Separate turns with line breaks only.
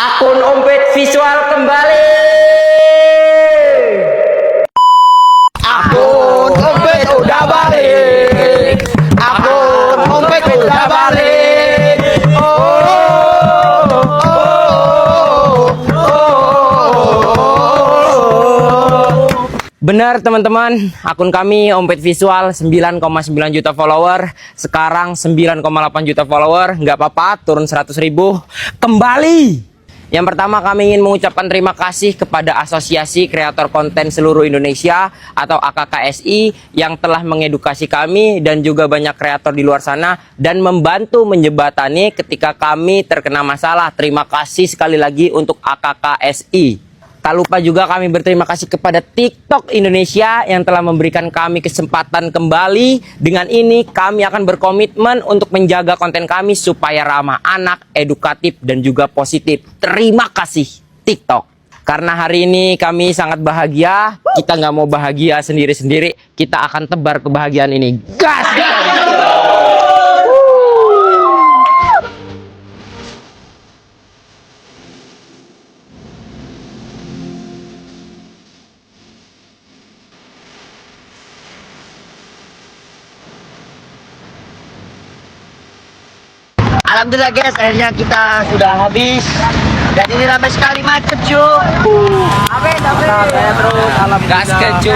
Akun Ompet Visual kembali.
Akun Ompet udah balik. Akun Ompet udah balik.
Benar teman-teman, akun kami Ompet Visual 9,9 juta follower. Sekarang 9,8 juta follower. Nggak apa-apa, turun 100.000 kembali. Yang pertama kami ingin mengucapkan terima kasih kepada Asosiasi Kreator Konten Seluruh Indonesia atau AKKSI yang telah mengedukasi kami dan juga banyak kreator di luar sana dan membantu menjembatani ketika kami terkena masalah. Terima kasih sekali lagi untuk AKKSI. Tak lupa juga kami berterima kasih kepada TikTok Indonesia yang telah memberikan kami kesempatan kembali. Dengan ini kami akan berkomitmen untuk menjaga konten kami supaya ramah anak, edukatif, dan juga positif. Terima kasih TikTok. Karena hari ini kami sangat bahagia, kita nggak mau bahagia sendiri-sendiri, kita akan tebar kebahagiaan ini. Gas!
Alhamdulillah guys, akhirnya kita sudah habis. Dan ini ramai sekali macet cuy. Amin.
Gas keju.